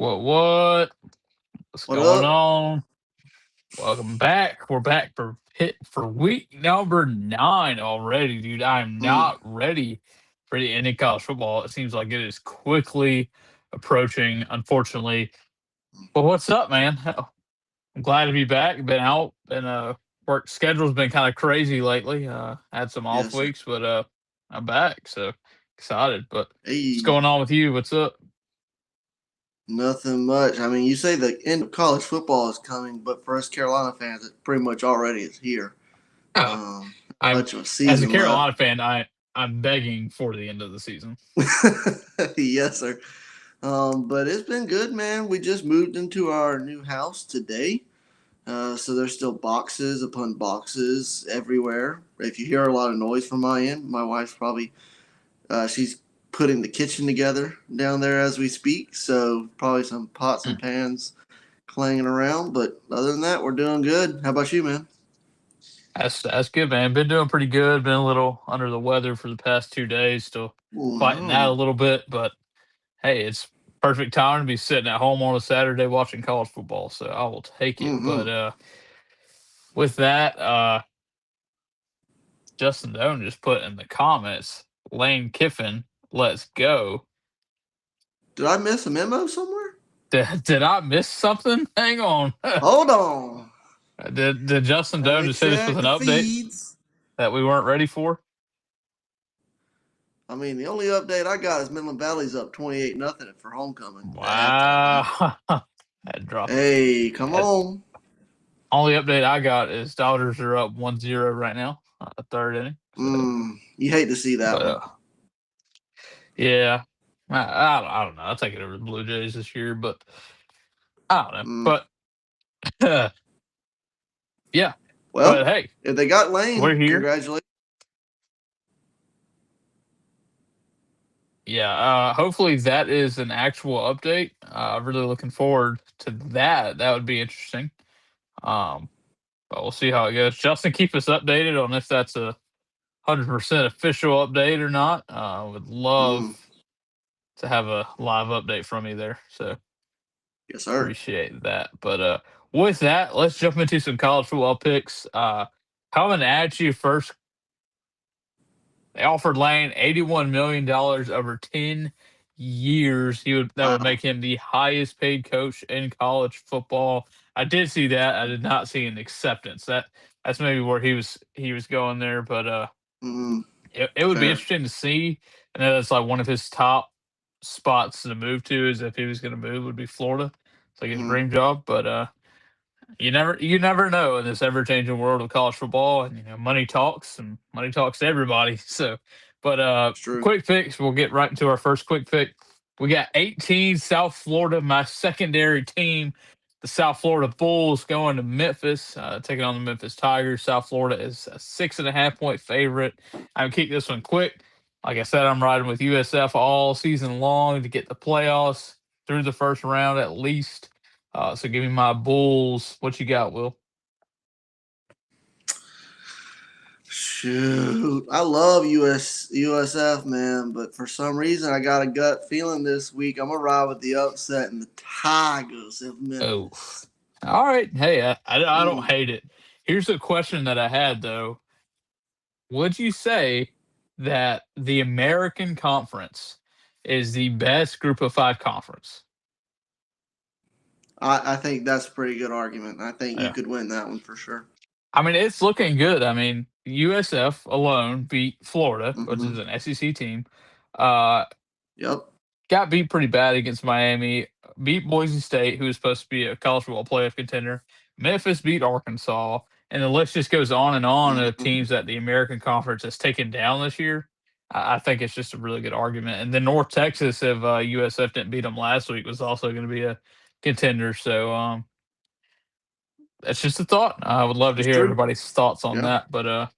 What? What's What going up? on? Welcome back. We're back for week number 9 already, dude. I'm Mm, not ready for the end of college football. It seems like it is quickly approaching, unfortunately. But what's up, man? I'm glad to be back. Been out, been work schedule's been kind of crazy lately. Had some off yes, sir. weeks, but I'm back, so excited. But what's Hey, going on with you? What's up? nothing much. I mean, you say the end of college football is coming, but for us Carolina fans, it pretty much already is here. I'm Much of a as a season left. Carolina fan, I'm begging for the end of the season. Yes, sir. But it's been good, man. We just moved into our new house today. So there's still boxes upon boxes everywhere. If you hear a lot of noise from my end, my wife's probably she's putting the kitchen together down there as we speak. So probably some pots and Hmm. pans clanging around. But other than that, we're doing good. How about you, man? That's good, man. Been doing pretty good. Been a little under the weather for the past 2 days. Still Oh fighting that a no. little bit, but hey, it's perfect time to be sitting at home on a Saturday watching college football. So I will take it. Mm-hmm. But with that, Justin Doan just put in the comments, Lane Kiffin, let's go. Did I miss a memo somewhere? Did I miss something? Hang on. Hold on. Did Justin Let Doan me just hit us with check an the update feeds. that we weren't ready for? I mean, the only update I got is Midland Valley's up 28 nothing for homecoming at halftime. Wow. That drop. Hey, come That on. only update I got is Dodgers are up 1-0 right now, third inning. So, You hate to see that but one. yeah, I don't know. I'll take it over the Blue Jays this year, but I don't know. Mm. But yeah, but Well, hey, if they got we're Lane, here. congratulations. Yeah, hopefully that is an actual update. Really looking forward to that. That would be interesting. Um, but we'll see how it goes. Justin, keep us updated on if that's a 100% official update or not. Would love Mm. to have a live update from you there. So Yes, sir. appreciate that. But with that, let's jump into some college football picks. Coming at you first, they offered Lane $81 million over 10 years. That would Wow. make him the highest paid coach in college football. I did see that. I did not see an acceptance. That's maybe where he was going there, but Mm. it would be Fair. interesting to see. I know that's like one of his top spots to move to is if he was going to move would be Florida. It's like his Mm. dream job, but you never know in this ever changing world of college football, and money talks and money talks to everybody. So, but It's true. quick picks. We'll get right into our first quick pick. We got 18 South Florida, my secondary team, the South Florida Bulls going to Memphis, taking on the Memphis Tigers. South Florida is a 6.5 point favorite. I'm keep this one quick. Like I said, I'm riding with USF all season long to get the playoffs through the first round at least. So give me my Bulls. What you got, Will? Shoot, I love USF, man, but for some reason I got a gut feeling this week I'm gonna ride with the upset and the Tigers of Oh, Memphis. all right. Hey, I don't Mm. hate it. Here's a question that I had though. Would you say that the American Conference is the best Group of Five conference? I think that's a pretty good argument. I think you Yeah. could win that one for sure. I mean, it's looking good. I mean, USF alone beat Florida, which Mm-hmm. is an SEC team. Uh, Yep. got beat pretty bad against Miami. Beat Boise State, who was supposed to be a college football playoff contender. Memphis beat Arkansas, and the list just goes on and on of Mm-hmm. teams that the American Conference has taken down this year. I think it's just a really good argument. And then North Texas, if USF didn't beat them last week, was also going to be a contender. So that's just a thought. I would love to It's hear true. everybody's thoughts on Yeah. that. But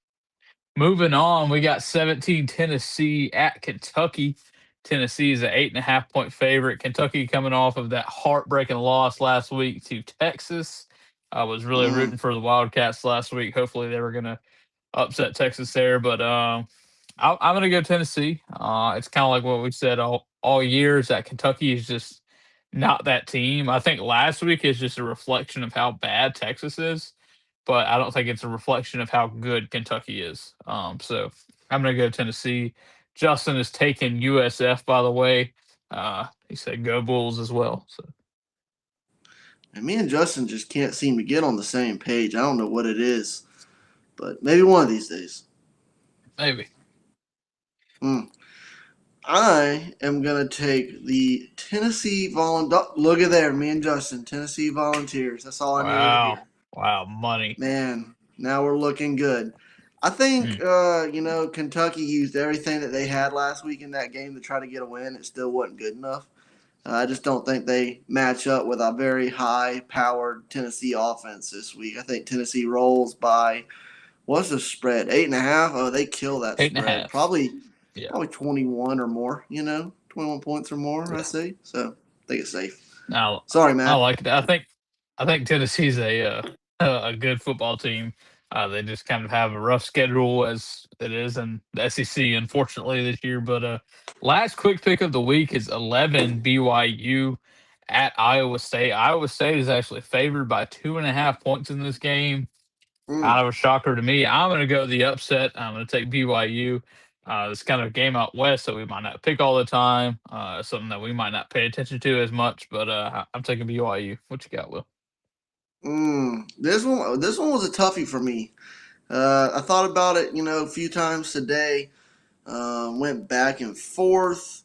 moving on, we got 17 Tennessee at Kentucky. Tennessee is an 8.5 point favorite. Kentucky coming off of that heartbreaking loss last week to Texas. I was really Mm. rooting for the Wildcats last week. Hopefully, they were going to upset Texas there, but I'm going to go Tennessee. It's kind of like what we said all year is that Kentucky is just not that team. I think last week is just a reflection of how bad Texas is, but I don't think it's a reflection of how good Kentucky is. So I'm going to go Tennessee. Justin is taking USF, by the way. He said go Bulls as well. So And me and Justin just can't seem to get on the same page. I don't know what it is, but maybe one of these days. maybe. I am going to take the Tennessee Volunteers. Look at there, me and Justin, Tennessee Volunteers. That's all I needed to hear. Wow, money. Man, now we're looking good. I think, Kentucky used everything that they had last week in that game to try to get a win. It still wasn't good enough. I just don't think they match up with a very high-powered Tennessee offense this week. I think Tennessee rolls by, what's the spread, 8.5? Oh, they kill that 8.5. spread. Probably Yeah. 21 or more, 21 points or more, I say. So I think it's safe. Now, Sorry, man. I like that. I think Tennessee's a good football team. They just kind of have a rough schedule as it is in the SEC, unfortunately, this year. But last quick pick of the week is 11 BYU at Iowa State. Iowa State is actually favored by 2.5 points in this game. Kind of a shocker to me. I'm going to go the upset. I'm going to take BYU. It's kind of a game out west that we might not pick all the time. Something that we might not pay attention to as much. But I'm taking BYU. What you got, Will? This one was a toughie for me. I thought about it, a few times today. Went back and forth.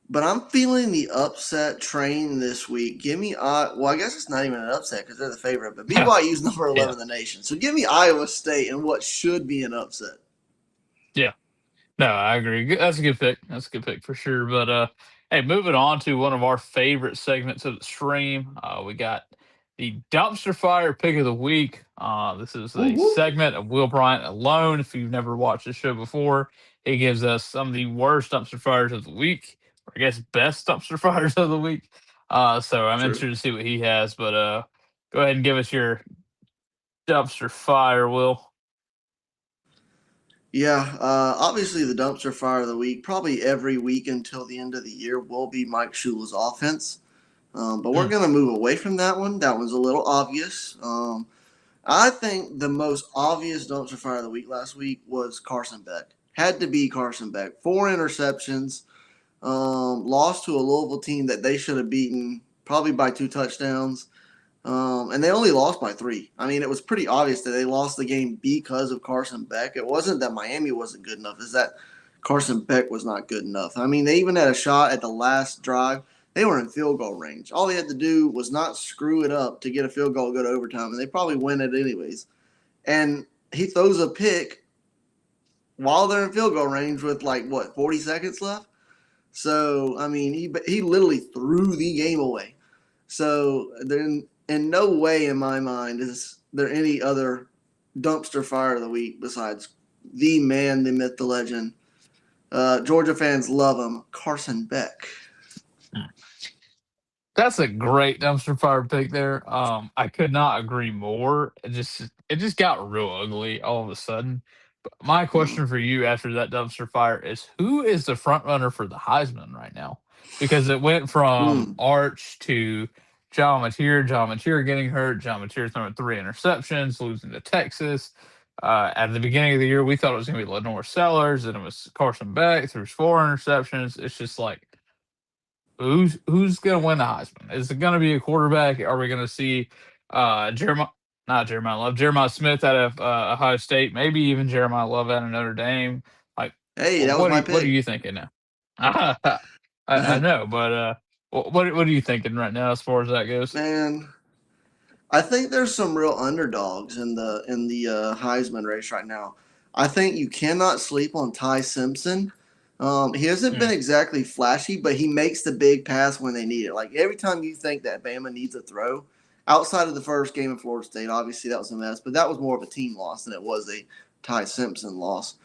But I'm feeling the upset train this week. Give me well, I guess it's not even an upset because they're the favorite. But BYU's number 11 in the nation. So give me Iowa State and what should be an upset. Yeah. No, I agree. That's a good pick. That's a good pick for sure. But hey, moving on to one of our favorite segments of the stream. We got the dumpster fire pick of the week. This is a segment of Will Bryant alone. If you've never watched the show before, he gives us some of the worst dumpster fires of the week, or I guess best dumpster fires of the week. So I'm interested to see what he has. But go ahead and give us your dumpster fire, Will. Yeah, obviously the dumpster fire of the week, probably every week until the end of the year, will be Mike Shula's offense. But we're going to move away from that one. That one's a little obvious. I think the most obvious dumpster fire of the week last week was Carson Beck. Had to be Carson Beck. 4 interceptions. Lost to a Louisville team that they should have beaten probably by 2 touchdowns. And they only lost by 3. I mean, it was pretty obvious that they lost the game because of Carson Beck. It wasn't that Miami wasn't good enough. It's that Carson Beck was not good enough. I mean, they even had a shot at the last drive. They were in field goal range. All they had to do was not screw it up to get a field goal, go to overtime, and they probably win it anyways. And he throws a pick while they're in field goal range with 40 seconds left? So, I mean, he literally threw the game away. So, then in no way in my mind is there any other dumpster fire of the week besides the man, the myth, the legend. Georgia fans love him, Carson Beck. That's a great dumpster fire pick there. I could not agree more. It just got real ugly all of a sudden. But my question for you after that dumpster fire is who is the front runner for the Heisman right now? Because it went from Arch to John Mateer getting hurt, John Mateer throwing 3 interceptions, losing to Texas. At the beginning of the year, we thought it was going to be Lenore Sellers, and it was Carson Beck, throws 4 interceptions. It's just like, who's going to win the Heisman? Is it going to be a quarterback? Are we going to see Jeremiah Smith out of Ohio State? Maybe even Jeremiah Love out of Notre Dame. Hey, that was my pick. What are you thinking now? I know, but what are you thinking right now as far as that goes? Man, I think there's some real underdogs in the Heisman race right now. I think you cannot sleep on Ty Simpson. He hasn't been exactly flashy, but he makes the big pass when they need it. Like every time you think that Bama needs a throw, outside of the first game in Florida State, obviously that was a mess, but that was more of a team loss than it was a Ty Simpson loss.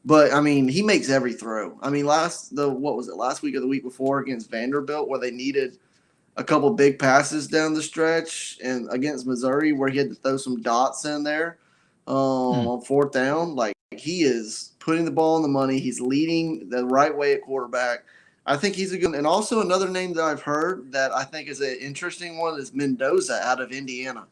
But I mean, he makes every throw. I mean, last week or the week before against Vanderbilt, where they needed a couple big passes down the stretch, and against Missouri, where he had to throw some dots in there on 4th down. Like he is putting the ball in the money. He's leading the right way at quarterback. I think he's a good. And also another name that I've heard that I think is an interesting one is Mendoza out of Indiana.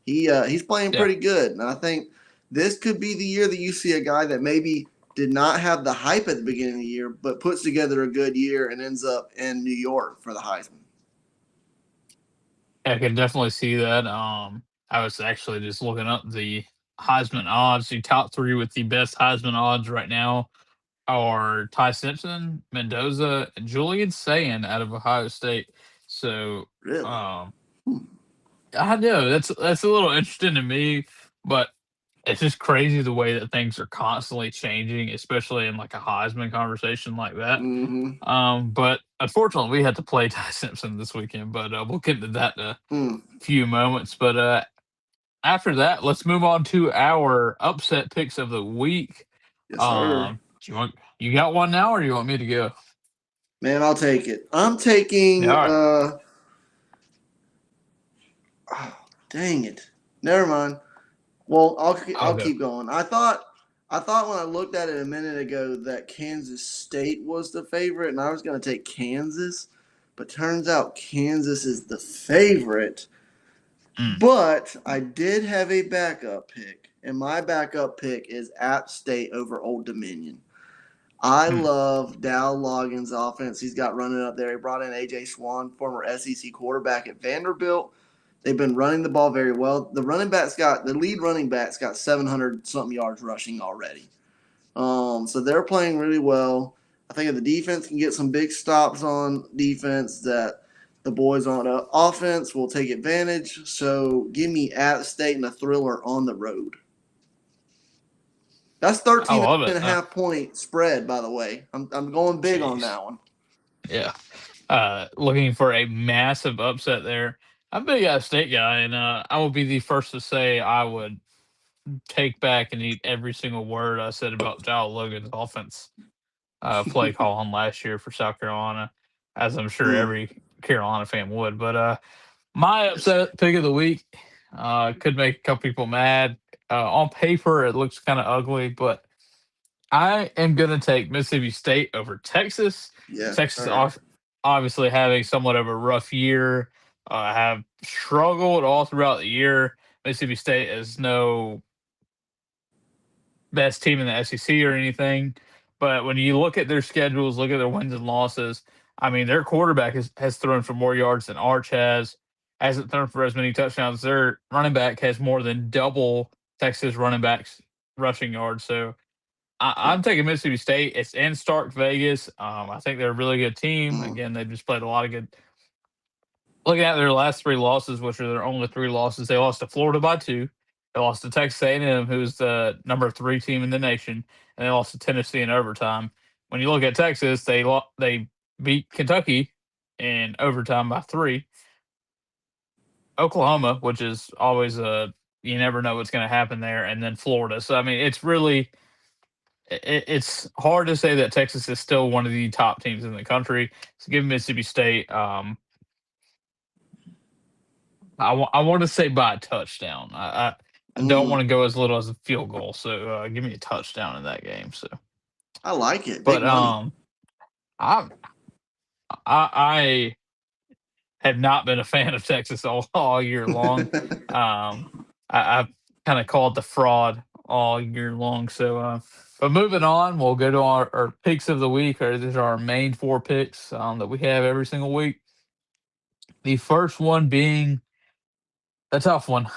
He's playing Yeah. pretty good, and I think this could be the year that you see a guy that maybe did not have the hype at the beginning of the year, but puts together a good year and ends up in New York for the Heisman. I can definitely see that. I was actually just looking up the Heisman odds. The top three with the best Heisman odds right now are Ty Simpson, Mendoza, and Julian Sayin out of Ohio State. So Really? um, Hmm. I know that's a little interesting to me, but it's just crazy the way that things are constantly changing, especially in like a Heisman conversation like that. Mm-hmm. But unfortunately, we had to play Ty Simpson this weekend, but we'll get into that in a Mm. few moments. But after that, let's move on to our upset picks of the week. Yes, sir. You got one now, or do you want me to go? Man, I'll take it. I'm Yeah, taking. all right, Oh, dang it. Never mind. Well, I'll I'll go. keep going. I thought when I looked at it a minute ago that Kansas State was the favorite, and I was going to take Kansas, but turns out Kansas is the favorite. Mm, But I did have a backup pick, and my backup pick is App State over Old Dominion. I mm. love Dow Loggins' offense. He's got running up there. He brought in A.J. Swan, former SEC quarterback at Vanderbilt. They've been running the ball very well. The lead running back's got 700 something yards rushing already. So they're playing really well. I think if the defense can get some big stops on defense, that the boys on offense will take advantage. So give me App State and a thriller on the road. That's I 13 love it. and a half point spread, by the way. I'm going big on Jeez, that one. yeah. Looking for a massive upset there. I'm a big State guy, and I will be the first to say I would take back and eat every single word I said about Jal Logan's offense play calling last year for South Carolina, as I'm sure Mm, every Carolina fan would. But my yes. upset pick of the week could make a couple people mad. On paper, it looks kind of ugly, but I am going to take Mississippi State over Texas. Yes, Texas sir. obviously having somewhat of a rough year, have struggled all throughout the year. Mississippi State is no best team in the SEC or anything. But when you look at their schedules, look at their wins and losses, I mean, their quarterback has thrown for more yards than Arch has, hasn't thrown for as many touchdowns. Their running back has more than double Texas running backs rushing yards. So I'm taking Mississippi State. It's in Stark Vegas. I think they're a really good team. Mm, Again, they've just played a lot of good. Looking at their last three losses, which are their only three losses, they lost to Florida by two. They lost to Texas A&M, who's the number three team in the nation, and they lost to Tennessee in overtime. When you look at Texas, they beat Kentucky in overtime by three. Oklahoma, which is always a you never know what's going to happen there, and then Florida. So I mean, it's really it's hard to say that Texas is still one of the top teams in the country. So give Mississippi State. I want to say by a touchdown. I don't mm. want to go as little as a field goal. So give me a touchdown in that game. So, I like it. Big but money. I I have not been a fan of Texas all year long. I've kind of called the fraud all year long. So, but moving on, we'll go to our picks of the week. Or these are our main four picks that we have every single week. The first one being a tough one.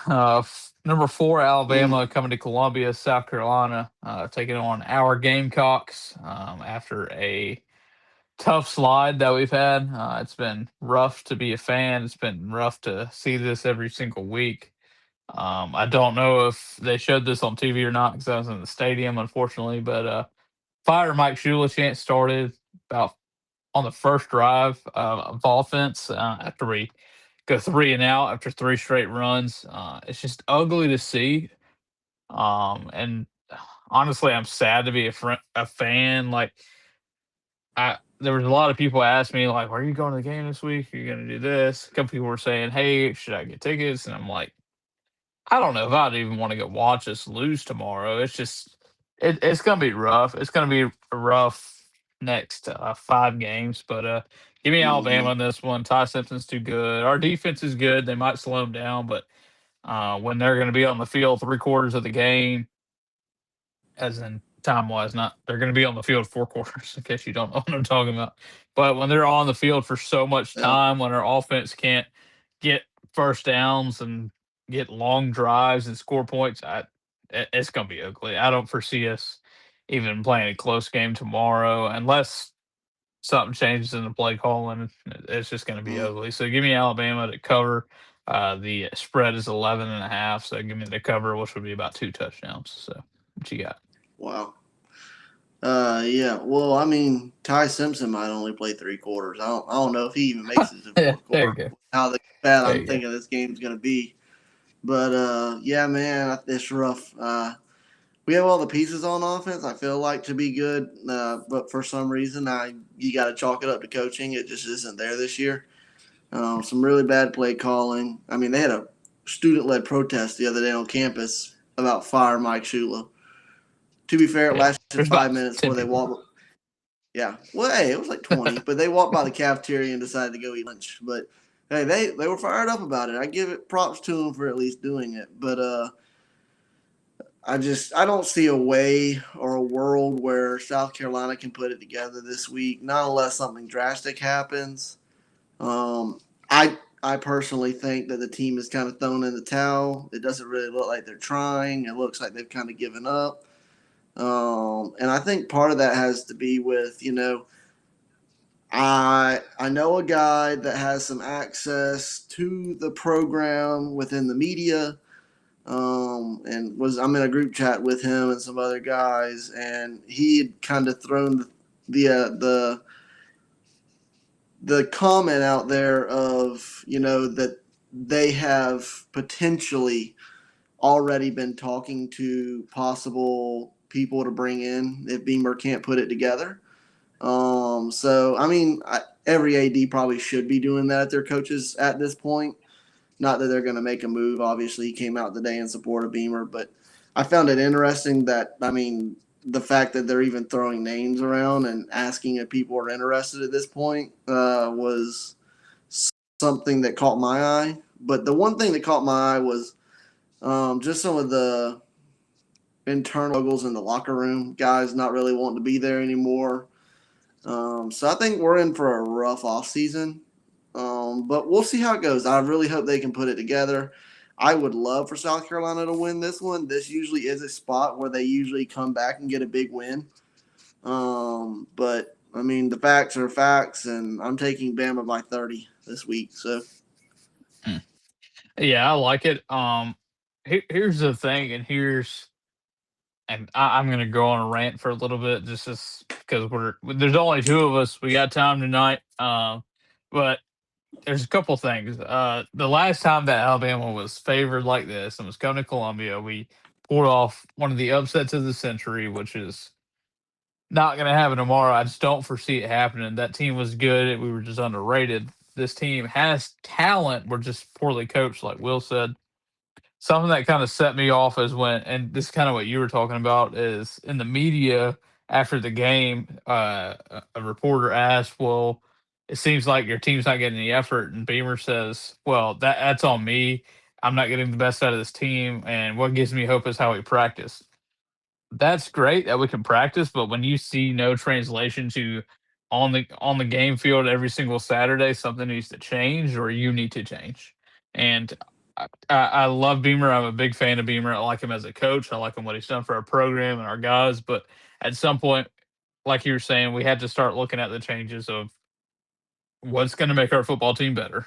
Number four, Mm, Alabama coming to Columbia, South Carolina, taking on our Gamecocks after a tough slide that we've had. It's been rough to be a fan. It's been rough to see this every single week. I don't know if they showed this on TV or not because I was in the stadium, unfortunately. But fire Mike Shula chance started about on the first drive of offense after we go three and out after three straight runs. It's just ugly to see. And honestly, I'm sad to be a fan. Like there was a lot of people asked me like, "Are you going to the game this week? Are you going to do this?" A couple people were saying, "Hey, should I get tickets?" And I'm like, I don't know if I'd even want to go watch us lose tomorrow. It's just it's going to be rough. It's going to be rough next 5 games. But give me Alabama Mhm. on this one. Ty Simpson's too good. Our defense is good. They might slow them down, but when they're going to be on the field 3 quarters of the game, as in time wise, not they're going to be on the field 4 quarters, in case you don't know what I'm talking about. But when they're on the field for so much Yeah. time, when our offense can't get first downs and get long drives and score points, it's going to be ugly. I don't foresee us even playing a close game tomorrow unless something changes in the play calling. It's just going to be Mhm. ugly. So give me Alabama to cover. The spread is 11.5. So give me the cover, which would be about 2 touchdowns. So what you got? Wow. Yeah. Well, I mean, Ty Simpson might only play 3 quarters. I don't know if he even makes it to the Yeah, fourth there you quarter. go. How bad There I'm you go. thinking this game's gonna be. But yeah, man, it's rough. We have all the pieces on offense. I feel like to be good, but for some reason, you got to chalk it up to coaching. It just isn't there this year. Some really bad play calling. I mean, they had a student-led protest the other day on campus about fire Mike Shula. To be fair, it Yeah. lasted There's 5 minutes about before 10 they people. walked. Yeah, well, hey, it was like 20, but they walked by the cafeteria and decided to go eat lunch. But hey, they were fired up about it. I give it props to them for at least doing it. But I don't see a way or a world where South Carolina can put it together this week, not unless something drastic happens. Um, I personally think that the team is kind of thrown in the towel. It doesn't really look like they're trying. It looks like they've kind of given up. And I think part of that has to be with, I know a guy that has some access to the program within the media, and I'm in a group chat with him and some other guys, and he had kind of thrown the comment out there of that they have potentially already been talking to possible people to bring in if Beamer can't put it together. So I mean, every AD probably should be doing that at their coaches at this point. Not that they're going to make a move. Obviously, he came out today in support of Beamer, but I found it interesting that the fact that they're even throwing names around and asking if people are interested at this point was something that caught my eye. But the one thing that caught my eye was just some of the internal struggles in the locker room. Guys not really wanting to be there anymore. So I think we're in for a rough off season. But we'll see how it goes. I really hope they can put it together. I would love for South Carolina to win this one. This usually is a spot where they usually come back and get a big win. But I mean, the facts are facts, and I'm taking Bama by 30 this week. So Hmm. Yeah, I like it. Here's the thing, and I'm gonna go on a rant for a little bit, just because there's only 2 of us. We got time tonight. But there's a couple things. The last time that Alabama was favored like this and was coming to Columbia, we pulled off one of the upsets of the century, which is not going to happen tomorrow. I just don't foresee it happening. That team was good. We were just underrated. This team has talent. We're just poorly coached, like Will said. Something that kind of set me off is and this is kind of what you were talking about, is in the media after the game, a reporter asked, "Well, it seems like your team's not getting any effort," and Beamer says, "Well, that's on me. I'm not getting the best out of this team, and what gives me hope is how we practice." That's great that we can practice, but when you see no translation to on the game field every single Saturday, something needs to change or you need to change. And I love Beamer. I'm a big fan of Beamer. I like him as a coach. I like him what he's done for our program and our guys. But at some point, like you were saying, we had to start looking at the changes of what's going to make our football team better.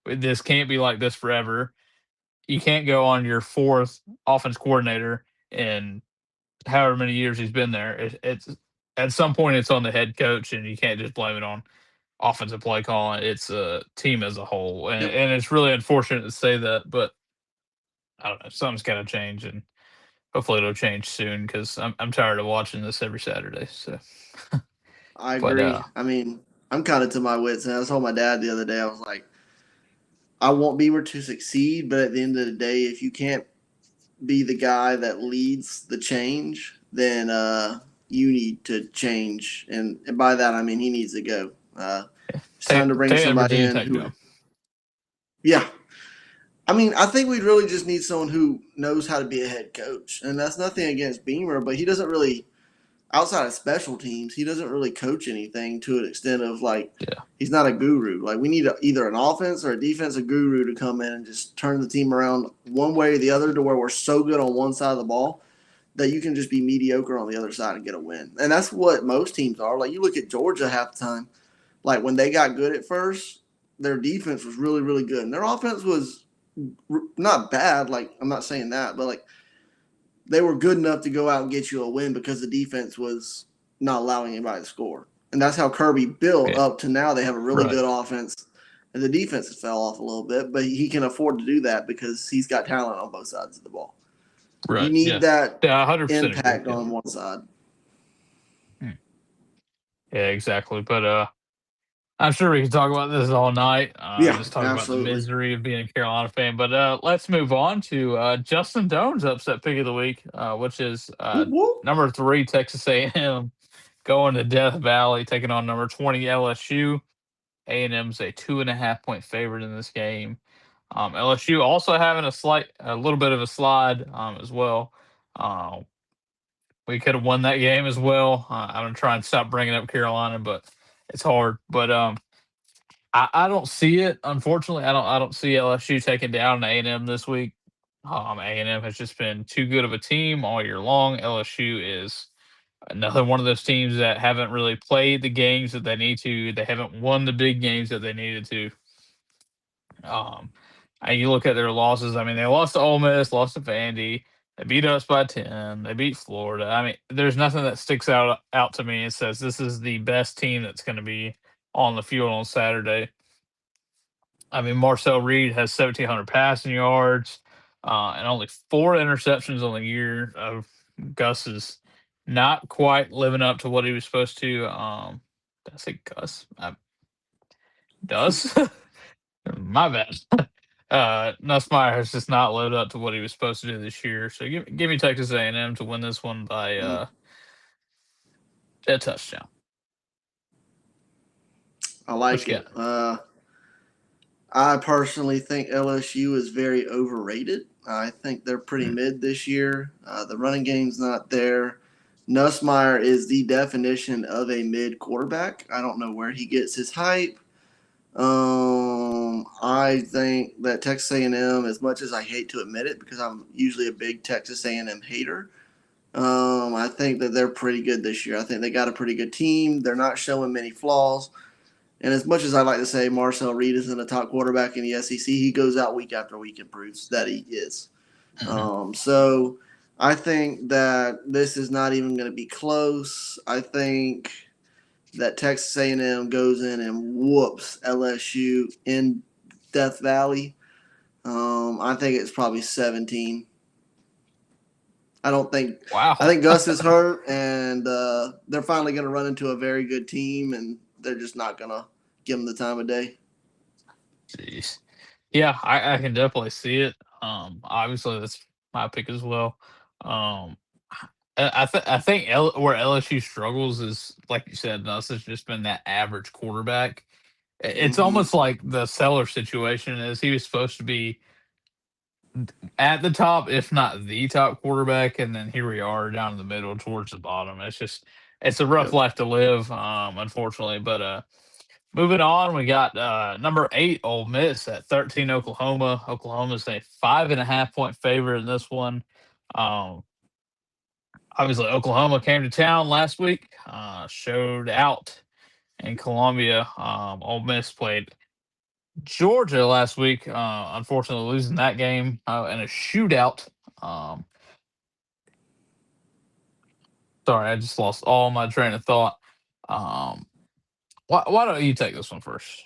This can't be like this forever. You can't go on your 4th offense coordinator in however many years he's been there. It's at some point it's on the head coach, and you can't just blame it on offensive play calling. It's a team as a whole, and, yep, and it's really unfortunate to say that, but I don't know. Something's got to change, and hopefully it'll change soon because I'm tired of watching this every Saturday. So, I but agree. I mean, I'm kind of to my wits' end. I told my dad the other day, I was like, I want Beamer to succeed, but at the end of the day, if you can't be the guy that leads the change, then you need to change, and by that I mean he needs to go. It's time to bring somebody Virginia in Tech who, job. yeah. I mean, I think we really just need someone who knows how to be a head coach, and that's nothing against Beamer, but he doesn't really, outside of special teams, he doesn't really coach anything to an extent of like, he's not a guru. Like we need either an offense or a defensive guru to come in and just turn the team around one way or the other to where we're so good on one side of the ball that you can just be mediocre on the other side and get a win. And that's what most teams are. Like you look at Georgia half the time, like when they got good at first, their defense was really, really good. And their offense was not bad. Like I'm not saying that, but like they were good enough to go out and get you a win because the defense was not allowing anybody to score. And that's how Kirby built up to now. They have a really good offense, and the defense has fell off a little bit, but he can afford to do that because he's got talent on both sides of the ball. Right. You need that 100% impact agree. on one side. Yeah, exactly. But I'm sure we can talk about this all night. Just talk about the misery of being a Carolina fan. But let's move on to Justin Doan's upset pick of the week, which is number 3 Texas A&M going to Death Valley, taking on number 20 LSU. A&M's a 2.5-point favorite in this game. LSU also having a little bit of a slide as well. We could have won that game as well. I'm gonna try and stop bringing up Carolina, but it's hard. But I don't see it. Unfortunately, I don't see LSU taking down A&M this week. A&M has just been too good of a team all year long. LSU is another one of those teams that haven't really played the games that they need to. They haven't won the big games that they needed to. And you look at their losses. I mean, they lost to Ole Miss, lost to Vandy. They beat us by 10. They beat Florida. I mean, there's nothing that sticks out to me and says this is the best team that's going to be on the field on Saturday. I mean, Marcel Reed has 1,700 passing yards and only 4 interceptions on the year. Gus is not quite living up to what he was supposed to. Did I say Gus? Does? My bad. Nussmeier has just not lived up to what he was supposed to do this year. So give me Texas A&M to win this one by a touchdown. I like it. I personally think LSU is very overrated. I think they're pretty mid this year. The running game's not there. Nussmeier is the definition of a mid quarterback. I don't know where he gets his hype. I think that Texas A&M, as much as I hate to admit it, because I'm usually a big Texas A&M hater, I think that they're pretty good this year. I think they got a pretty good team. They're not showing many flaws. And as much as I like to say Marcel Reed isn't a top quarterback in the SEC, he goes out week after week and proves that he is. So I think that this is not even going to be close. I think that Texas A&M goes in and whoops LSU in Death Valley. I think it's probably 17. I don't think. Wow. I think Gus is hurt, and they're finally going to run into a very good team, and they're just not going to give them the time of day. Jeez. Yeah, I can definitely see it. Obviously that's my pick as well. I think where LSU struggles is, like you said, Nuss has just been that average quarterback. It's almost like the Seller situation is he was supposed to be at the top, if not the top quarterback, and then here we are down in the middle towards the bottom. It's a rough life to live, unfortunately. But moving on, we got number 8 Ole Miss at 13 Oklahoma. Oklahoma's a 5.5-point favorite in this one. Obviously, Oklahoma came to town last week, showed out in Columbia. Ole Miss played Georgia last week, unfortunately losing that game in a shootout. Sorry, I just lost all my train of thought. Why don't you take this one first?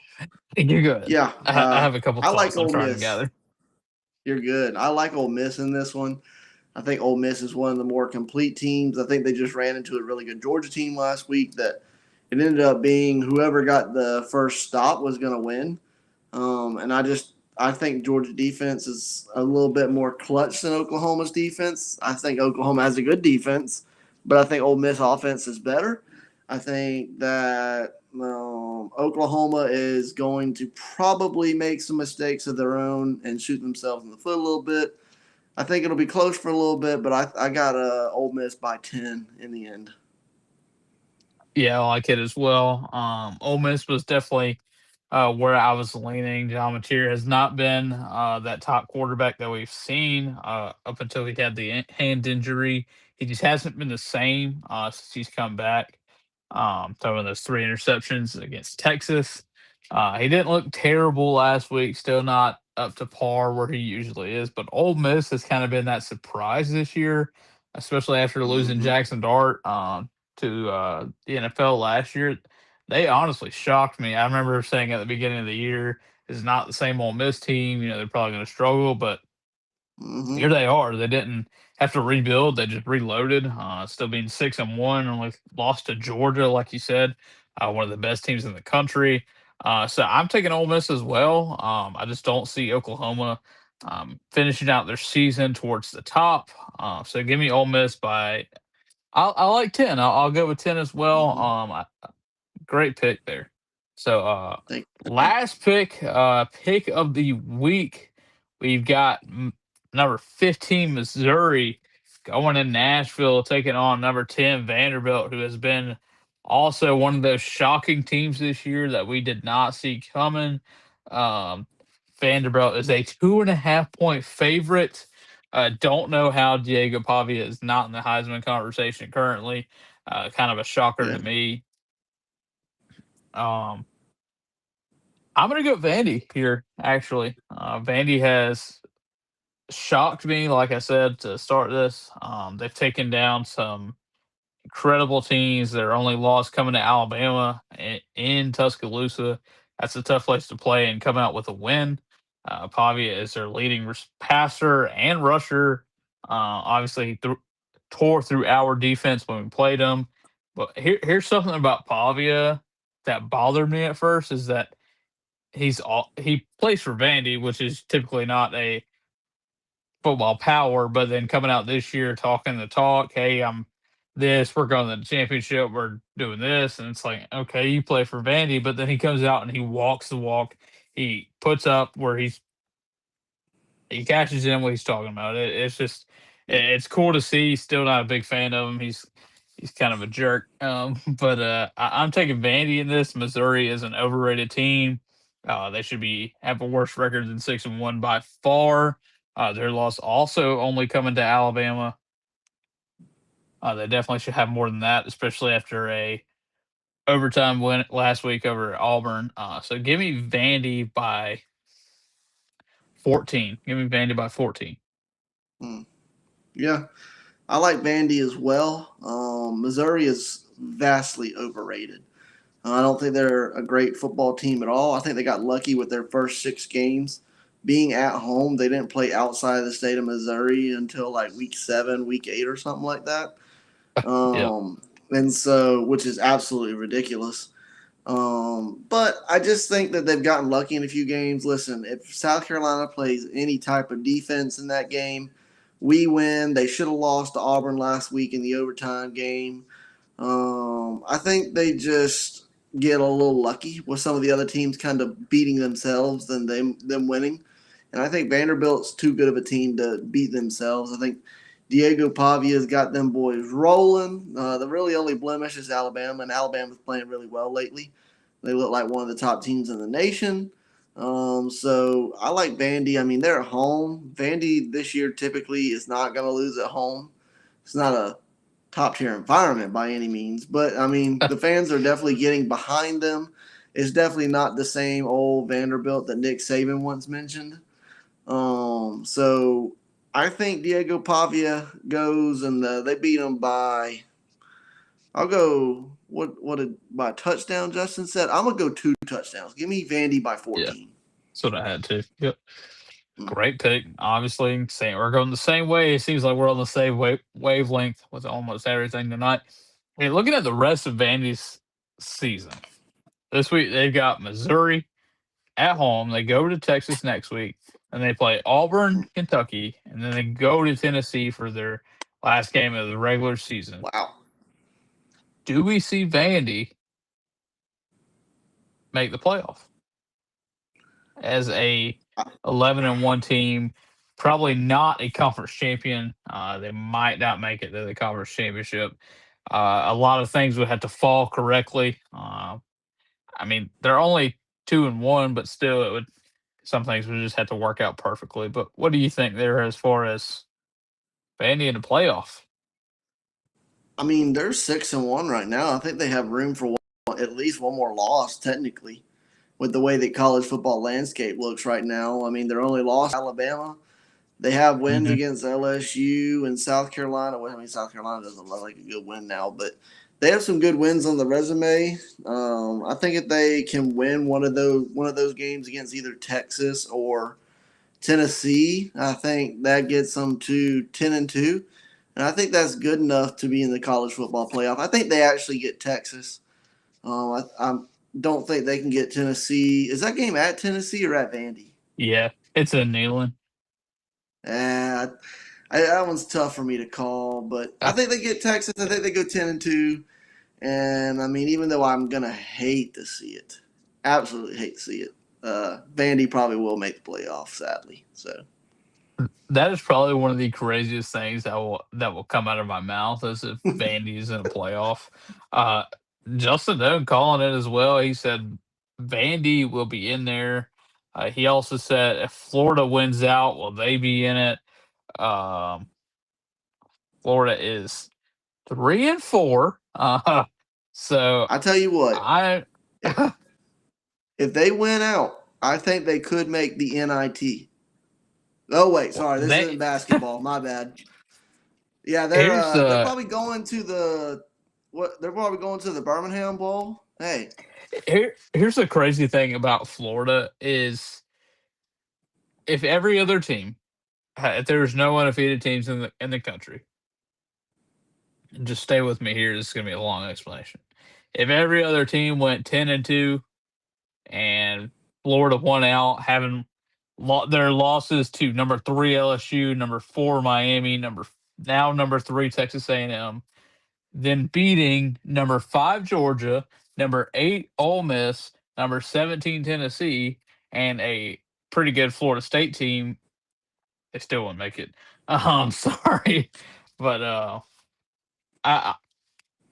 You're good. Yeah. I have a couple thoughts like I'm trying to gather. You're good. I like Ole Miss in this one. I think Ole Miss is one of the more complete teams. I think they just ran into a really good Georgia team last week that it ended up being whoever got the first stop was going to win. And I think Georgia defense is a little bit more clutch than Oklahoma's defense. I think Oklahoma has a good defense, but I think Ole Miss offense is better. I think that Oklahoma is going to probably make some mistakes of their own and shoot themselves in the foot a little bit. I think it'll be close for a little bit, but I got Ole Miss by 10 in the end. Yeah, I like it as well. Ole Miss was definitely where I was leaning. John Mateer has not been that top quarterback that we've seen up until he had the hand injury. He just hasn't been the same since he's come back. Throwing those 3 interceptions against Texas. He didn't look terrible last week, still not up to par where he usually is. But Ole Miss has kind of been that surprise this year, especially after losing Mm-hmm. Jackson Dart to the NFL last year. They honestly shocked me. I remember saying at the beginning of the year, "It's not the same Ole Miss team. You know, they're probably going to struggle," but Mm-hmm. here they are. They didn't have to rebuild. They just reloaded. Still being 6-1, only lost to Georgia, like you said, one of the best teams in the country. So I'm taking Ole Miss as well. I just don't see Oklahoma finishing out their season towards the top. So give me Ole Miss by. I like 10. I'll go with 10 as well. Mm-hmm. Great pick there. So Thank you, man. last pick of the week, we've got number 15 Missouri going in Nashville taking on number 10 Vanderbilt, who has been also one of those shocking teams this year that we did not see coming. Um, Vanderbilt is a 2.5 point favorite. Don't know how Diego Pavia is not in the Heisman conversation currently. Kind of a shocker Yeah. to me. Um, I'm gonna go Vandy here. Actually, Vandy has shocked me. Like I said to start this, they've taken down some incredible teams. Their only loss coming to Alabama in Tuscaloosa. That's a tough place to play and come out with a win. Pavia is their leading passer and rusher. Obviously, he tore through our defense when we played him. But here's something about Pavia that bothered me at first is that he plays for Vandy, which is typically not a football power, but then coming out this year talking the talk, hey, I'm this, we're going to the championship, we're doing this, and it's like, okay, you play for Vandy, but then he comes out and he walks the walk. He puts up where he cashes in what he's talking about. It's just Yeah. it's cool to see. Still not a big fan of him. He's kind of a jerk. But I'm taking Vandy in this. Missouri is an overrated team. They should be have a worse record than 6-1 by far. Their loss also only coming to Alabama. They definitely should have more than that, especially after a overtime win last week over Auburn. So give me Vandy by 14. Give me Vandy by 14. Mm. Yeah. I like Vandy as well. Missouri is vastly overrated. I don't think they're a great football team at all. I think they got lucky with their first 6 games being at home. They didn't play outside of the state of Missouri until like week 7, week 8, or something like that. Yeah. And so, which is absolutely ridiculous. But I just think that they've gotten lucky in a few games. Listen, if South Carolina plays any type of defense in that game, we win. They should have lost to Auburn last week in the overtime game. I think they just get a little lucky with some of the other teams kind of beating themselves than them winning. And I think Vanderbilt's too good of a team to beat themselves. I think Diego Pavia's got them boys rolling. The really only blemish is Alabama, and Alabama's playing really well lately. They look like one of the top teams in the nation. So I like Vandy. I mean, they're at home. Vandy this year typically is not going to lose at home. It's not a top tier environment by any means, but I mean, the fans are definitely getting behind them. It's definitely not the same old Vanderbilt that Nick Saban once mentioned. So I think Diego Pavia goes and they beat him by. I'll go. What did by touchdown? Justin said I'm gonna go 2 touchdowns. Give me Vandy by Yeah. 14. That's what I had to. Yep. Mm. Great pick. Obviously, same. We're going the same way. It seems like we're on the same wavelength with almost everything tonight. Hey, looking at the rest of Vandy's season this week, they've got Missouri at home. They go to Texas next week, and they play Auburn, Kentucky, and then they go to Tennessee for their last game of the regular season. Wow. do we see Vandy make the playoff as a 11-1 team? Probably not a conference champion. They might not make it to the conference championship. A lot of things would have to fall correctly. I mean, they're only 2-1, but still, it would. Some things would just have to work out perfectly. But what do you think there as far as Vandy in the playoff? I mean, they're 6-1 right now. I think they have room for at least one more loss, technically, with the way that college football landscape looks right now. I mean, they're only lost to Alabama. They have wins Mm-hmm. against LSU and South Carolina. Well, I mean, South Carolina doesn't look like a good win now, but they have some good wins on the resume. I think if they can win one of those games against either Texas or Tennessee, I think that gets them to 10-2. And I think that's good enough to be in the college football playoff. I think they actually get Texas. I don't think they can get Tennessee. Is that game at Tennessee or at Vandy? Yeah, it's in Neyland. That one's tough for me to call, but I think they get Texas. I think they go 10-2. And I mean, even though I'm gonna hate to see it, absolutely hate to see it, Vandy probably will make the playoff, sadly. So That is probably one of the craziest things that will come out of my mouth is if Vandy's in a playoff. Justin Dunn calling it as well. He said Vandy will be in there. He also said if Florida wins out, will they be in it? Um, Florida is 3-4. So I tell you what, I if they win out, I think they could make the NIT. Oh wait, sorry, this isn't basketball. My bad. Yeah, they're probably going to the They're probably going to the Birmingham Bowl. Hey, here's the crazy thing about Florida is if every other team, if there's no undefeated teams in the country, just stay with me here. This is gonna be a long explanation. If every other team went 10-2 and Florida won out, having their losses to number 3 LSU, number 4 Miami, number 3 Texas A&M, then beating number 5 Georgia, number 8 Ole Miss, number 17 Tennessee, and a pretty good Florida State team, they still won't make it. Sorry, but I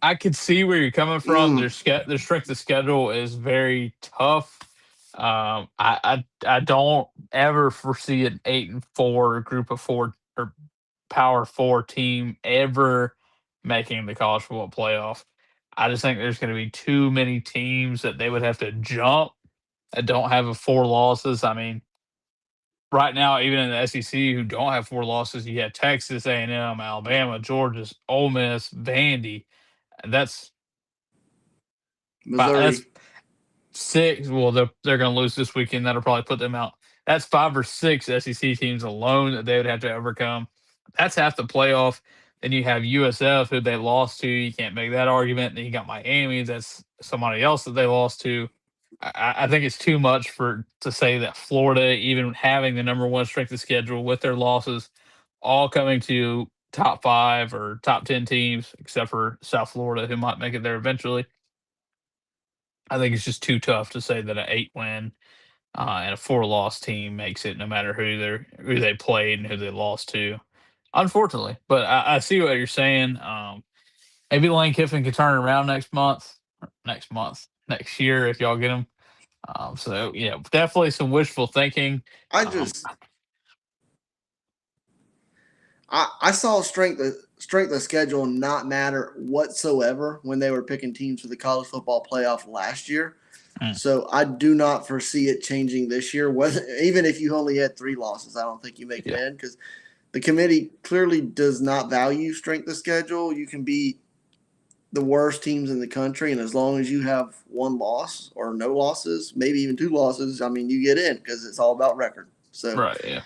I could see where you're coming from. Their strength of schedule is very tough. I don't ever foresee an 8-4 group of 4 or Power 4 team ever making the college football playoff. I just think there's going to be too many teams that they would have to jump that don't have a 4 losses. I mean, right now, even in the SEC, who don't have 4 losses, you have Texas A&M, Alabama, Georgia, Ole Miss, Vandy. That's Missouri. that's 6. Well, they're going to lose this weekend. That'll probably put them out. That's 5 or 6 SEC teams alone that they would have to overcome. That's half the playoff. Then you have USF, who they lost to. You can't make that argument. Then you got Miami. That's somebody else that they lost to. I think it's too much to say that Florida, even having the number 1 strength of schedule with their losses, all coming to top 5 or top 10 teams, except for South Florida, who might make it there eventually. I think it's just too tough to say that an 8-win and a 4-loss team makes it, no matter who they played and who they lost to. Unfortunately, but I see what you're saying. Maybe Lane Kiffin could turn it around next year if y'all get him. So yeah, definitely some wishful thinking. I saw strength of schedule not matter whatsoever when they were picking teams for the college football playoff last year. So I do not foresee it changing this year. Even if you only had 3 losses, I don't think you make it in because the committee clearly does not value strength of schedule. You can beat the worst teams in the country, and as long as you have 1 loss or no losses, maybe even 2 losses, I mean, you get in because it's all about record. So right, yeah.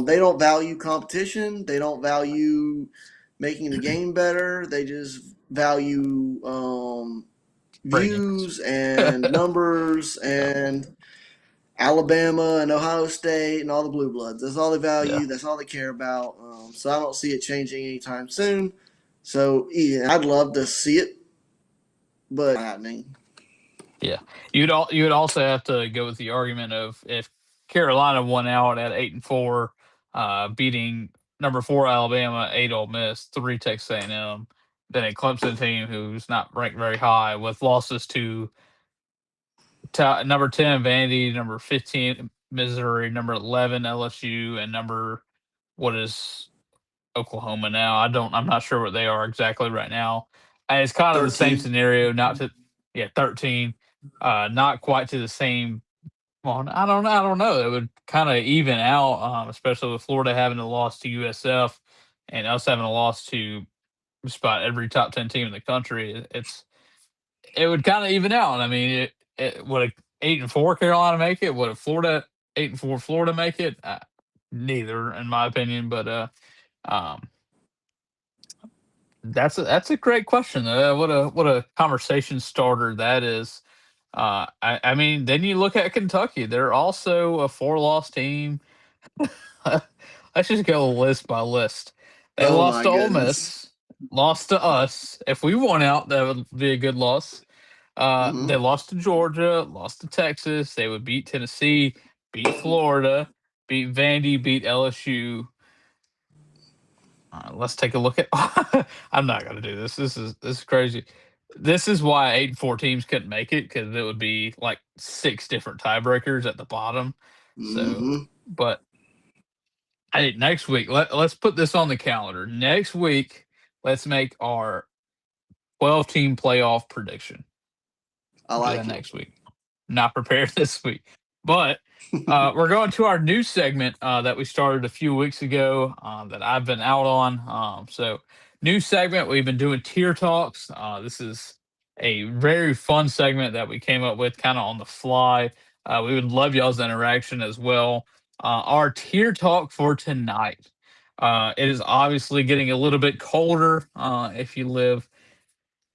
They don't value competition. They don't value making the game better. They just value views and numbers and Alabama and Ohio State and all the blue bloods. That's all they value. Yeah. That's all they care about. So I don't see it changing anytime soon. So I'd love to see it but happening. Yeah, you would also have to go with the argument of if Carolina won out at 8-4, beating number 4 Alabama, 8 Ole Miss, 3 Texas A&M, then a Clemson team who's not ranked very high with losses to number 10 Vandy, number 15 Missouri, number 11 LSU, and number what is Oklahoma now. I'm not sure what they are exactly right now. And it's kind of the same 13. scenario, not to 13, not quite to the same. Well, I don't know. It would kind of even out, especially with Florida having a loss to USF and us having a loss to just about every top 10 team in the country. It would kind of even out. I mean, it would a 8-4 Carolina make it? Would a Florida 8-4 Florida make it? Neither, in my opinion. But um, that's a great question. What a conversation starter that is. I mean, then you look at Kentucky. They're also a 4-loss team. Let's just go list by list. They Oh lost my to Ole goodness. Miss, lost to us. If we won out, that would be a good loss. They Mm-hmm. lost to Georgia, lost to Texas. They would beat Tennessee, beat Florida, beat Vandy, beat LSU. Let's take a look at. I'm not going to do this. This is crazy. This is why 8-4 teams couldn't make it because it would be like 6 different tiebreakers at the bottom. So, Mm-hmm. but hey, next week let's put this on the calendar. Next week, let's make our 12-team playoff prediction. I Do that like it. next week. Not prepared this week. But we're going to our new segment that we started a few weeks ago that I've been out on. So, new segment. We've been doing tier talks. This is a very fun segment that we came up with kind of on the fly. We would love y'all's interaction as well. Our tier talk for tonight. It is obviously getting a little bit colder if you live.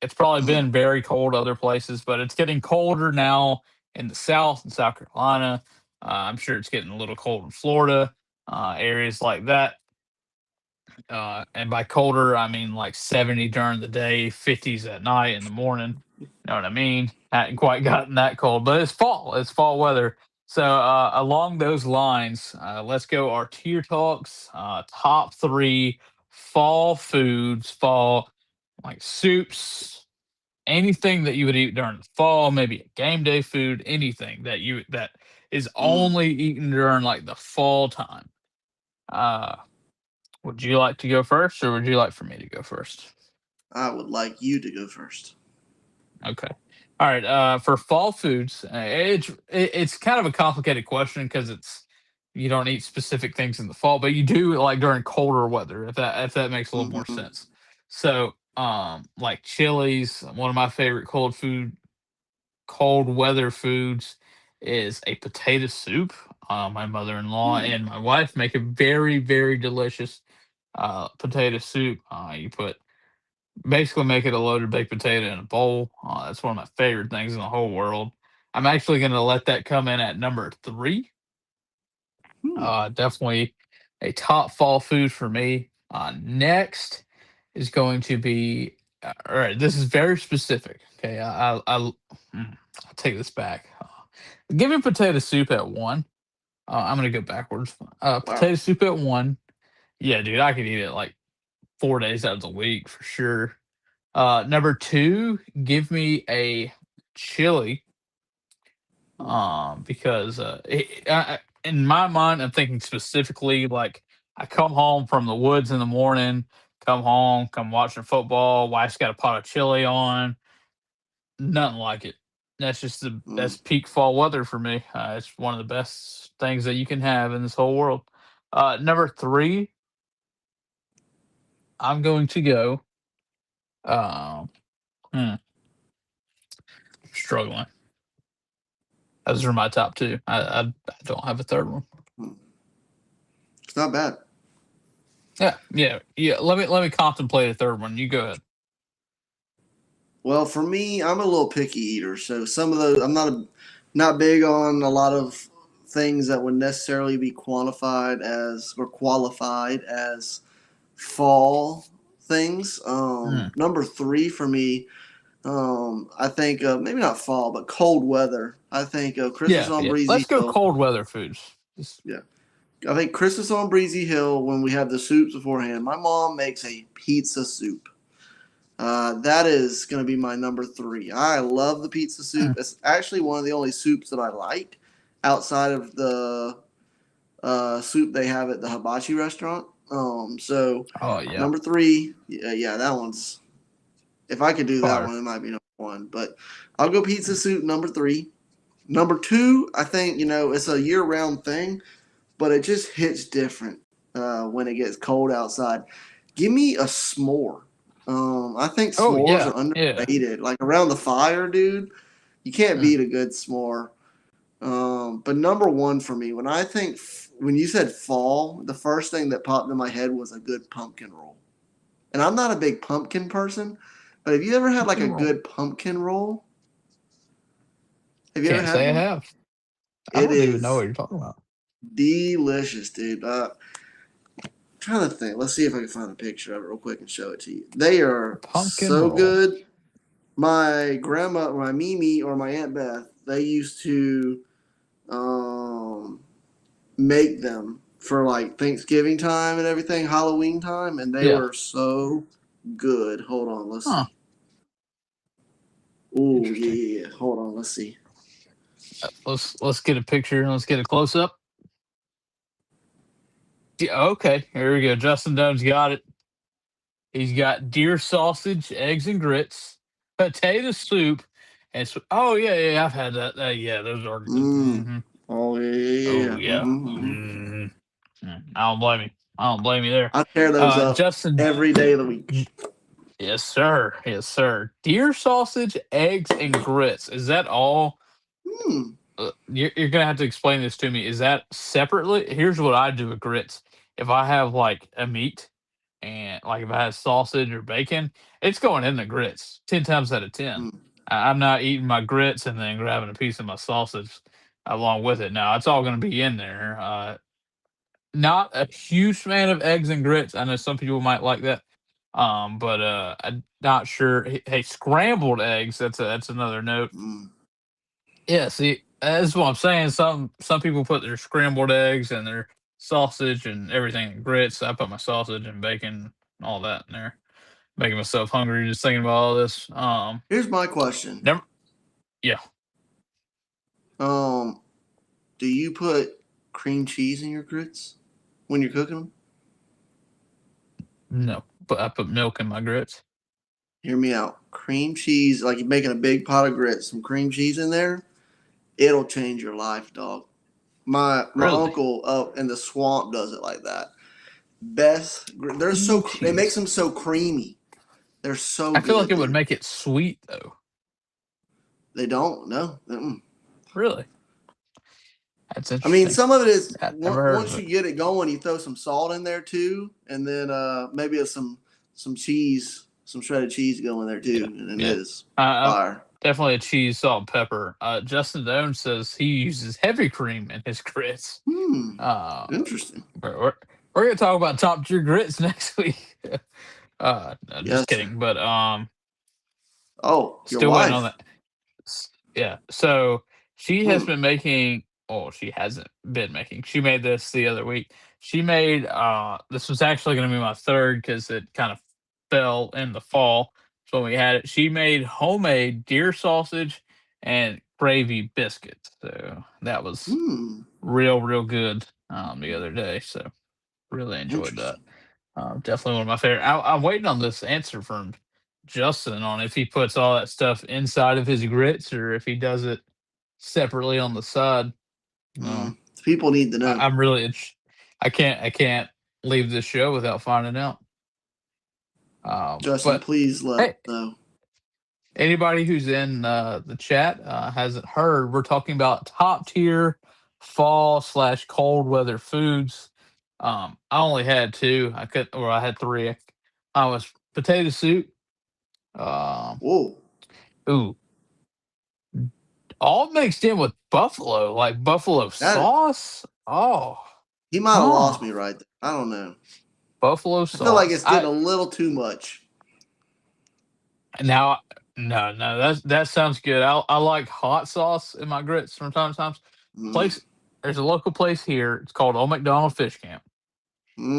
It's probably Mm-hmm. been very cold other places, but it's getting colder now in the South and South Carolina. I'm sure it's getting a little cold in Florida, areas like that. And by colder, I mean like 70 during the day, 50s at night in the morning. You know what I mean? Hadn't quite gotten that cold, but it's fall. It's fall weather. So along those lines, let's go our tier talks. Top 3 fall foods, fall like soups, anything that you would eat during the fall, maybe a game day food, anything that is Mm. only eaten during like the fall time. Uh, would you like to go first, or would you like for me to go first? I would like you to go first. Okay. All right. For fall foods, it's kind of a complicated question because it's you don't eat specific things in the fall, but you do like during colder weather. If that makes a little more Mm-hmm. sense. So, like chilies, one of my favorite cold weather foods is a potato soup. My mother-in-law Mm. and my wife make a very, very delicious potato soup. You put basically make it a loaded baked potato in a bowl. That's one of my favorite things in the whole world. I'm actually going to let that come in at number 3. Hmm. Definitely a top fall food for me. Next is going to be all right. This is very specific. Okay, I'll take this back. Give me potato soup at 1. I'm gonna go backwards. Wow. Potato soup at 1. Yeah, dude, I could eat it like 4 days out of the week for sure. Number 2, give me a chili. Mm. Because in my mind, I'm thinking specifically like I come home from the woods in the morning, come home, come watching football. Wife's got a pot of chili on. Nothing like it. That's Mm. peak fall weather for me. It's one of the best things that you can have in this whole world. Number 3, I'm going to go. Um, hmm, struggling. Those are my top 2. I don't have a third one. Mm. It's not bad. Yeah. Let me contemplate a third one. You go ahead. Well, for me, I'm a little picky eater, so some of those not big on a lot of things that would necessarily be qualified as fall things. Mm, Number 3 for me I think maybe not fall, but cold weather. I think Christmas on Yeah. Breezy Let's go Hill. cold weather foods. Yeah, I think Christmas on Breezy Hill when we have the soups beforehand. My mom makes a pizza soup. That is going to be my number 3. I love the pizza soup. It's actually one of the only soups that I like outside of the soup they have at the hibachi restaurant. So Oh yeah, number 3, yeah, that one's. If I could do that fire. one, it might be number 1. But I'll go pizza soup number 3. Number 2, I think it's a year-round thing, but it just hits different when it gets cold outside. Give me a s'more. I think Oh s'mores yeah, are yeah. underrated. Like around the fire, dude, you can't beat a good s'more. But number 1 for me, when you said fall, the first thing that popped in my head was a good pumpkin roll. And I'm not a big pumpkin person, but have you ever had like a good pumpkin roll? Have you ever Can't had say I one? have. I It don't even know what is you're talking about. delicious, dude. Trying to think. Let's see if I can find a picture of it real quick and show it to you. They are Pumpkin so roll. good. My grandma, my Mimi, or my Aunt Beth, they used to make them for like Thanksgiving time and everything, Halloween time, and they Yeah. were so good. Hold on, let's Huh. see. Oh Interesting. yeah. Hold on, let's see. Let's get a picture. Let's get a close up. Yeah, okay, here we go. Justin Dunn's got it. He's got deer sausage, eggs and grits, potato soup, and oh yeah. I've had that. Yeah, those are good. Mm. Mm-hmm. Oh yeah, yeah, Oh yeah. yeah. Mm-hmm. Mm-hmm. I don't blame you. I don't blame you there. I tear those up Justin. every day of the week. Yes, sir. Yes, sir. Deer sausage, eggs, and grits. Is that all? Hmm. You're gonna have to explain this to me. Is that separately? Here's what I do with grits. If I have like a meat and like if I have sausage or bacon, it's going in the grits 10 times out of 10. Hmm. I'm not eating my grits and then grabbing a piece of my sausage along with it. Now it's all going to be in there. Not a huge fan of eggs and grits. I know some people might like that. But I'm not sure. Hey, scrambled eggs. That's another note. Hmm. Yeah, see, that's what I'm saying. Some people put their scrambled eggs and their sausage and everything in grits. I put my sausage and bacon and all that in there. Making myself hungry just thinking about all this. Here's my question. Never. Yeah, Um, do you put cream cheese in your grits when you're cooking them? no, but I put milk in my grits. Hear me out. Cream cheese, like you're making a big pot of grits, some cream cheese in there, it'll change your life, dog. My Really, uncle up in the swamp does it like that. Best, they're cream it makes cheese. them so creamy. They're so I feel like good, it would dude. make it sweet though. They don't, no. Mm-mm. Really, that's I mean, interesting. some of it is I've never heard of once you it. get it going, you throw some salt in there too, and then maybe some cheese, some shredded cheese go in there Yeah, too, and it yeah. is I'm fire. definitely a cheese, salt, and pepper. Justin Doan says he uses heavy cream in his grits. Hmm, Uh, interesting. we're gonna talk about top tier grits next week. No, Yes, just sir. kidding. But Oh, your still waiting on wife. that. Yeah. So she has Hmm. been making. Oh, she hasn't been making. She made this the other week. She made. This was actually going to be my third because it kind of fell in the fall. So when we had it, she made homemade deer sausage and gravy biscuits. So that was Hmm. real good the other day. So really enjoyed that. Interesting. Definitely one of my favorite. I'm waiting on this answer from Justin on if he puts all that stuff inside of his grits or if he does it separately on the side. Hmm. Um, People need to know. I'm really. I can't leave this show without finding out. Justin, But please let us hey, know. anybody who's in the chat hasn't heard, we're talking about top tier fall / cold weather foods. I only had two. I had three. I was potato soup. Um, Whoa, ooh, all mixed in with buffalo, like buffalo that sauce. Oh, he might have lost huh. me right there. I don't know. Buffalo I feel like sauce. it's getting a little too much. Now No, no, that sounds good. I like hot sauce in my grits from time to time. Mm, Place There's a local place here. It's called Old McDonald Fish Camp,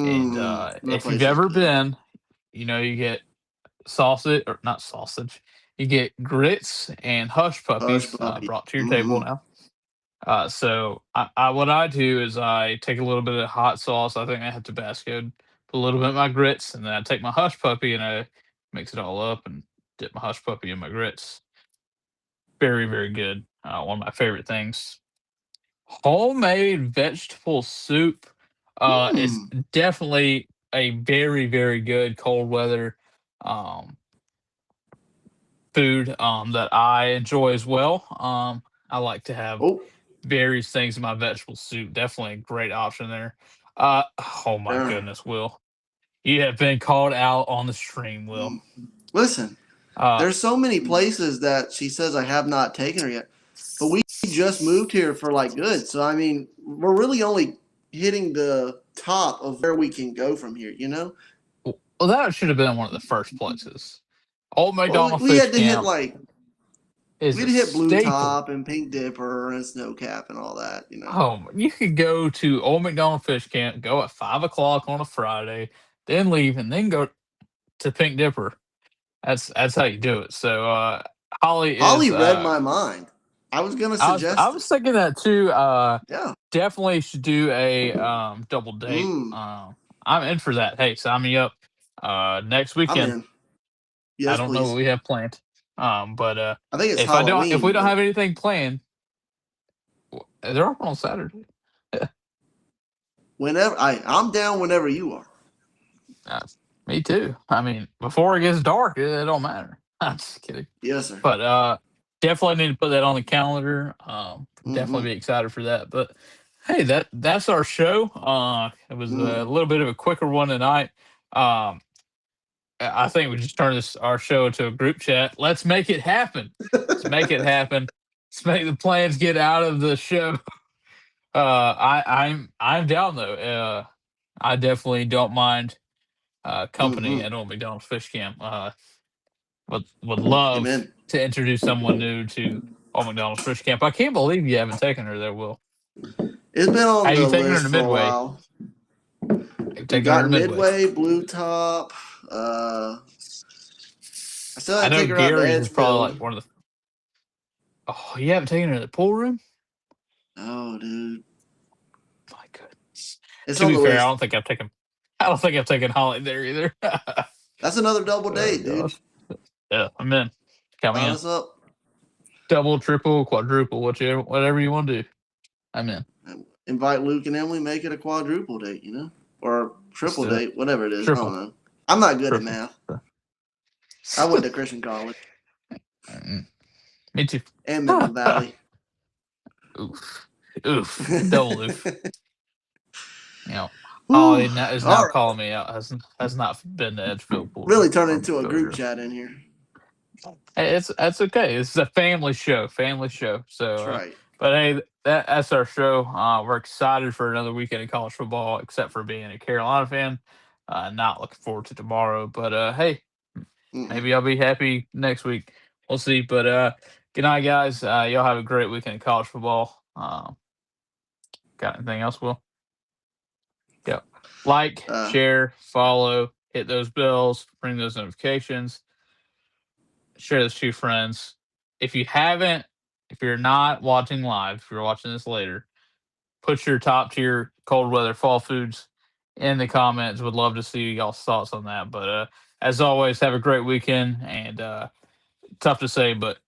and that if you've place is ever good. been, you get sausage or not sausage. You get grits and hush Hush puppies puppy. brought to your table Mm-hmm. now. So I what I do is I take a little bit of hot sauce. I think I have Tabasco, put a little bit of my grits, and then I take my hush puppy and I mix it all up and dip my hush puppy in my grits. Very, very good. One of my favorite things. Homemade vegetable soup is Hmm. definitely a very, very good cold weather um, food that I enjoy as well. I like to have Oh, various things in my vegetable soup. Definitely a great option there. Oh my there. goodness, Will. You have been called out on the stream, Will. Mm. Listen, Uh, there's so many places that she says I have not taken her yet, but we just moved here for like good. So I mean, we're really only hitting the top of where we can go from here. You know. well, that should have been one of the first places. Old Well, McDonald we Fish had to hit Camp like is we a had to hit Blue staple. Top and Pink Dipper and Snow Cap and all that. You know. Oh, you could go to Old McDonald Fish Camp, go at 5 o'clock on a Friday, then leave, and then go to Pink Dipper. That's how you do it. So Holly is Holly read my mind. I was gonna I suggest it. was thinking that too. Yeah. Definitely should do a double date. Mm, I'm in for that. Hey, sign me up. Next I'm weekend. in. I Yes, don't know what please. we have planned. But I think it's if we Halloween, don't but have anything planned, they're open on Saturday. whenever I'm down whenever you are. Uh, Me too. I mean, before it gets dark, it don't matter. I'm just kidding. Yes, sir. But definitely need to put that on the calendar. Mm-hmm. Definitely be excited for that. But hey, that's our show. It was a Mm. little bit of a quicker one tonight. Um, I think we just turned this our show into a group chat. Let's make it happen. Let's make it happen. Let's make the plans get out of the show. I'm down though. I definitely don't mind company Mm-hmm. at Old McDonald's Fish Camp. Would love Amen. to introduce someone new to Old McDonald's Fish Camp. I can't believe you haven't taken her there, Will. It's been on Have you the taken her list to for a Midway? while. Have you We've taken her to got Midway? Midway, Blue Top. I still I had to know take her out to Gary's is probably Edgefield. like one of the. Oh, you haven't taken her to the pool room? Oh, dude, My goodness. it's To on be the fair, list. I don't think I've taken Holly there either. That's another double Oh date, dude. gosh. Yeah, I'm in. Count me Sign in. us up. Double, triple, quadruple, whatever you want to do. I'm in. Invite Luke and Emily. Make it a quadruple date. You know, or Let's triple do it. date, whatever it is. I don't Triple. know. I'm not good at Triple. math. I went to Christian college Mm, Me too. and Midland Valley. Oof. Oof. Double oof. You know, Whew. Holly is All now right. calling me out. Has not been to Edgefield Pool Room Really turned or into a go group here. chat in here. Hey, that's okay. This is a family show. Family show. That's So, right. but hey, that's our show. We're excited for another weekend of college football, except for being a Carolina fan. Not looking forward to tomorrow. But hey, Mm-mm. maybe I'll be happy next week. We'll see. But good night, guys. Y'all have a great weekend of college football. Got anything else, Will? Yep. Like, Uh, share, follow, hit those bells, ring those notifications, share this to your friends. If you haven't, if you're not watching live, if you're watching this later, put your top tier cold weather fall foods in the comments. Would love to see y'all's thoughts on that. But as always, have a great weekend and tough to say, but